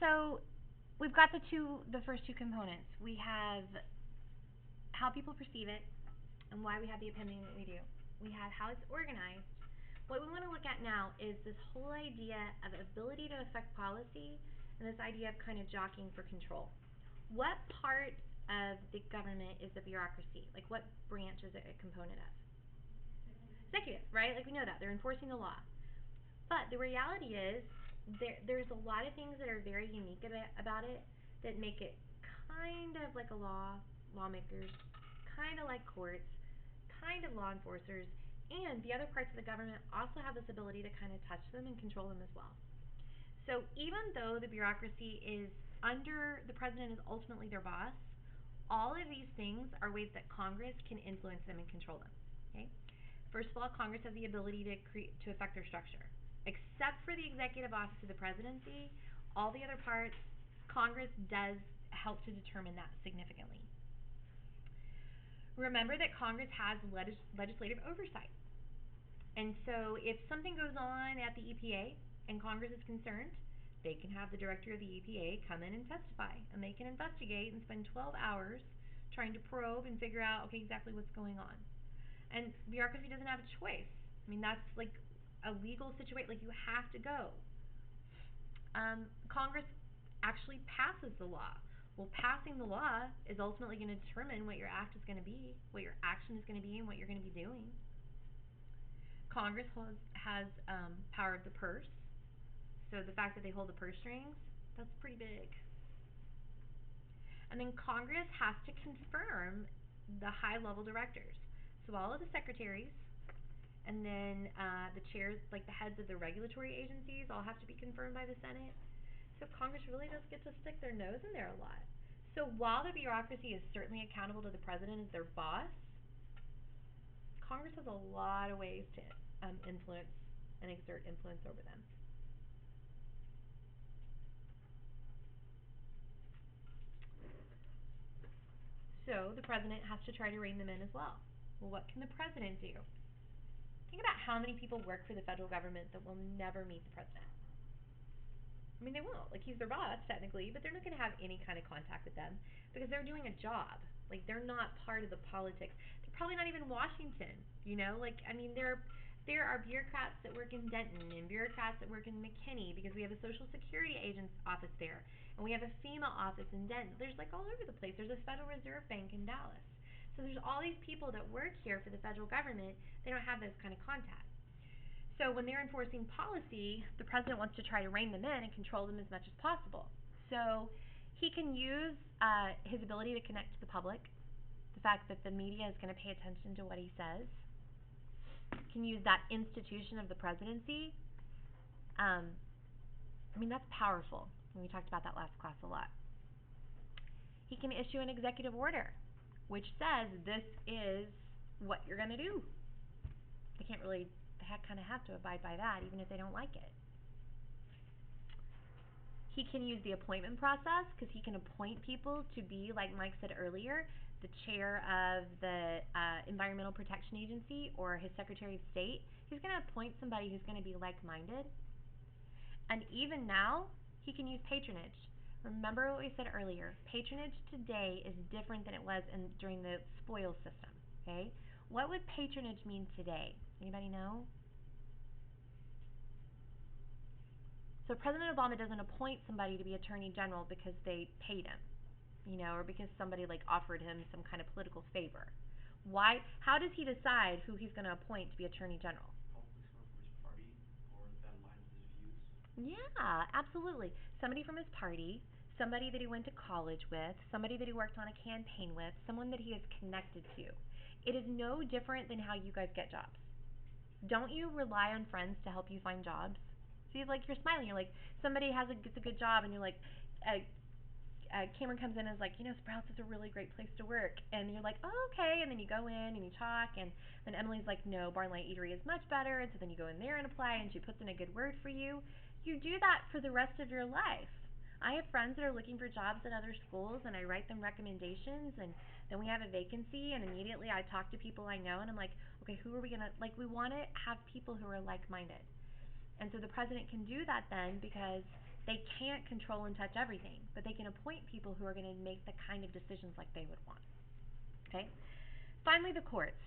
So we've got the first two components. We have how people perceive it and why we have the opinion that we do. We have how it's organized. What we want to look at now is this whole idea of ability to affect policy and this idea of kind of jockeying for control. What part of the government is the bureaucracy? Like, what branch is it a component of? Executive, right? Like, we know that. They're enforcing the law. But the reality is, there's a lot of things that are very unique about it that make it kind of like a lawmakers, kind of like courts, kind of law enforcers, and the other parts of the government also have this ability to kind of touch them and control them as well. So even though the bureaucracy is under the president is ultimately their boss, all of these things are ways that Congress can influence them and control them. Okay? First of all, Congress has the ability to affect their structure. Except for the executive office of the presidency, all the other parts, Congress does help to determine that significantly. Remember that Congress has legislative oversight. And so if something goes on at the EPA and Congress is concerned, they can have the director of the EPA come in and testify, and they can investigate and spend 12 hours trying to probe and figure out, okay, exactly what's going on. And bureaucracy doesn't have a choice. I mean, that's like a legal situation, like you have to go. Congress actually passes the law. Well, passing the law is ultimately going to determine what your act is going to be, what your action is going to be, and what you're going to be doing. Congress has power of the purse. So the fact that they hold the purse strings, that's pretty big. And then Congress has to confirm the high-level directors. So all of the secretaries, and then the chairs, like the heads of the regulatory agencies, all have to be confirmed by the Senate. So Congress really does get to stick their nose in there a lot. So while the bureaucracy is certainly accountable to the president as their boss, Congress has a lot of ways to influence and exert influence over them. So the president has to try to rein them in as well. Well, what can the president do? Think about how many people work for the federal government that will never meet the president. I mean, they won't. Like, he's their boss, technically, but they're not going to have any kind of contact with them because they're doing a job. Like, they're not part of the politics. They're probably not even Washington, you know? Like, I mean, there are bureaucrats that work in Denton and bureaucrats that work in McKinney because we have a Social Security agent's office there, and we have a FEMA office in Denton. There's, like, all over the place. There's a Federal Reserve Bank in Dallas. So there's all these people that work here for the federal government. They don't have those kind of contacts. So when they're enforcing policy, the president wants to try to rein them in and control them as much as possible. So he can use his ability to connect to the public, the fact that the media is going to pay attention to what he says. He can use that institution of the presidency. I mean, that's powerful. And we talked about that last class a lot. He can issue an executive order, which says this is what you're going to do. They can't really kind of have to abide by that, even if they don't like it. He can use the appointment process because he can appoint people to be, like Mike said earlier, the chair of the Environmental Protection Agency or his Secretary of State. He's going to appoint somebody who's going to be like-minded. And even now, he can use patronage. Remember what we said earlier. Patronage today is different than it was during the spoils system. Okay? What would patronage mean today? Anybody know? So President Obama doesn't appoint somebody to be Attorney General because they paid him, you know, or because somebody like offered him some kind of political favor. Why? How does he decide who he's going to appoint to be Attorney General? Probably someone from his party or that aligns with his views. Yeah, absolutely. Somebody from his party, somebody that he went to college with, somebody that he worked on a campaign with, someone that he is connected to. It is no different than how you guys get jobs. Don't you rely on friends to help you find jobs? See, like you're smiling. You're like somebody gets a good job, and you're like, Cameron comes in and is like, you know, Sprouts is a really great place to work, and you're like, oh, okay, and then you go in and you talk, and then Emily's like, no, Barnlight Eatery is much better, and so then you go in there and apply, and she puts in a good word for you. You do that for the rest of your life. I have friends that are looking for jobs at other schools, and I write them recommendations, and then we have a vacancy, and immediately I talk to people I know, and I'm like, okay, who are we gonna like? We want to have people who are like-minded. And so the president can do that then because They can't control and touch everything, but they can appoint people who are going to make the kind of decisions like they would want. Okay? Finally, the courts.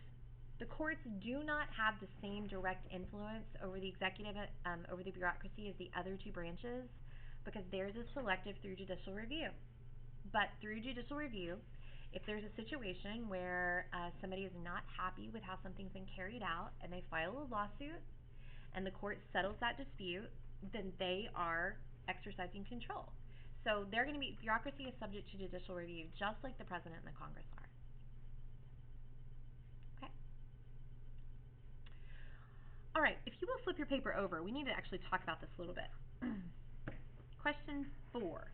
The courts do not have the same direct influence over the executive, over the bureaucracy as the other two branches, because theirs is selective through judicial review. But through judicial review, if there's a situation where somebody is not happy with how something's been carried out and they file a lawsuit and the court settles that dispute, then they are exercising control. So they're going to be, bureaucracy is subject to judicial review just like the president and the Congress are. Okay? All right, if you will flip your paper over, we need to actually talk about this a little bit. Question 4.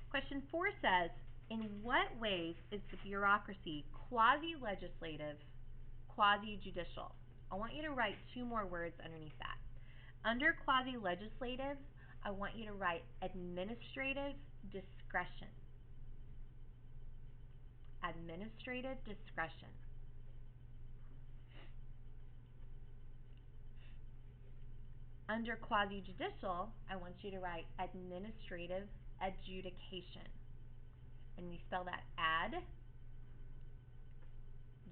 Question 4 says, in what ways is the bureaucracy quasi-legislative, quasi-judicial? I want you to write 2 more words underneath that. Under quasi-legislative, I want you to write administrative discretion. Administrative discretion. Under quasi-judicial, I want you to write administrative adjudication. And we spell that ad,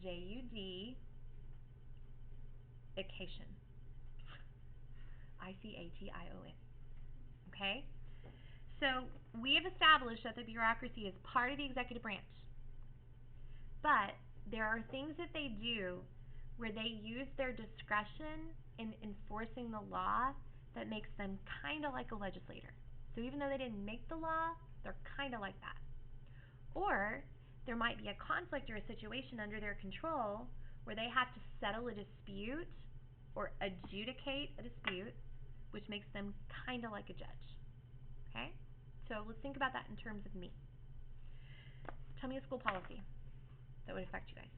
J-U-D, ication. I-C-A-T-I-O-N. Okay? So we have established that the bureaucracy is part of the executive branch. But there are things that they do where they use their discretion in enforcing the law that makes them kind of like a legislator. So even though they didn't make the law, they're kind of like that. Or there might be a conflict or a situation under their control where they have to settle a dispute or adjudicate a dispute, which makes them kind of like a judge. Okay? So let's think about that in terms of me. Tell me a school policy that would affect you guys.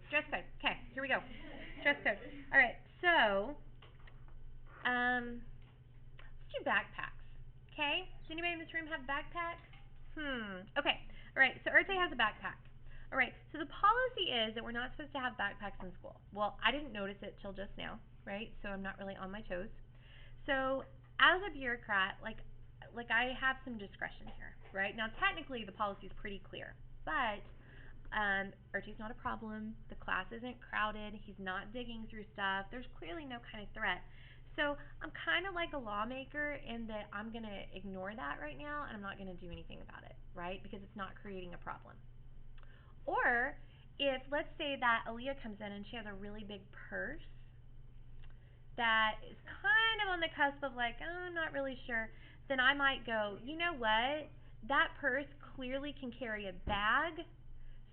Dress code. Okay, here we go. Dress code. All right, so let's do backpacks. Okay? Does anybody in this room have backpacks? Okay. All right, so Erte has a backpack. All right, so the policy is that we're not supposed to have backpacks in school. Well, I didn't notice it till just now, right? So I'm not really on my toes. So as a bureaucrat, like I have some discretion here, right? Now, technically, the policy is pretty clear, but Ertie's not a problem. The class isn't crowded. He's not digging through stuff. There's clearly no kind of threat. So I'm kind of like a lawmaker in that I'm going to ignore that right now, and I'm not going to do anything about it, right? Because it's not creating a problem. Or if, let's say that Aaliyah comes in and she has a really big purse that is kind of on the cusp of like, oh, I'm not really sure, then I might go, you know what? That purse clearly can carry a bag,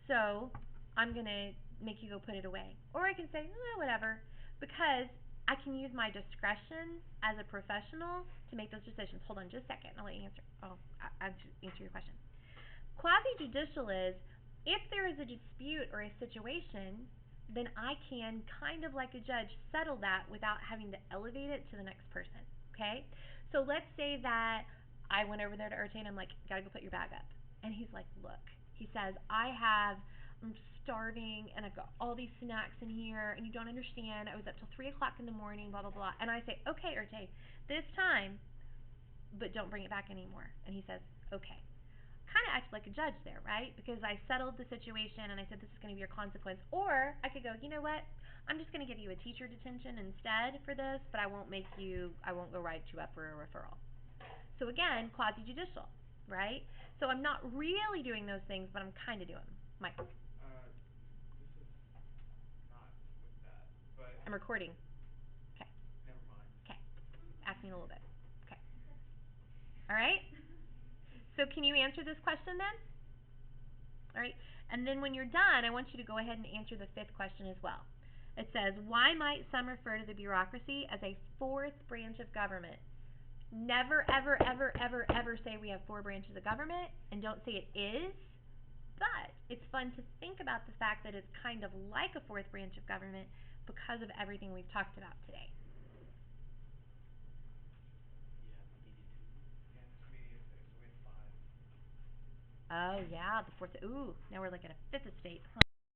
so I'm going to make you go put it away. Or I can say, oh, whatever, because I can use my discretion as a professional to make those decisions. Hold on just a second. I'll let you answer. I'll answer your question. Quasi-judicial is if there is a dispute or a situation, then I can, kind of like a judge, settle that without having to elevate it to the next person. Okay? So let's say that I went over there to Erte and I'm like, gotta go put your bag up. And he's like, look. He says, I'm starving and I've got all these snacks in here and you don't understand. I was up till 3 o'clock in the morning, blah, blah, blah. And I say, okay, Erte, this time, but don't bring it back anymore. And he says, okay. Kind of act like a judge there, right? Because I settled the situation and I said this is going to be your consequence. Or I could go, you know what? I'm just going to give you a teacher detention instead for this, but I won't go write you up for a referral. So again, quasi-judicial, right? So I'm not really doing those things, but I'm kind of doing them. Mike. This is not with that, but I'm recording. Okay. never mind. Okay. Ask me in a little bit. Okay. All right? So can you answer this question then? All right. And then when you're done, I want you to go ahead and answer the 5th question as well. It says, why might some refer to the bureaucracy as a 4th branch of government? Never, ever, ever, ever, ever say we have 4 branches of government, and don't say it is, but it's fun to think about the fact that it's kind of like a 4th branch of government because of everything we've talked about today. Yeah, Media 2. Yeah, it's media 6, so we have 5. Oh, yeah, the 4th. Ooh, now we're looking at a 5th estate, huh?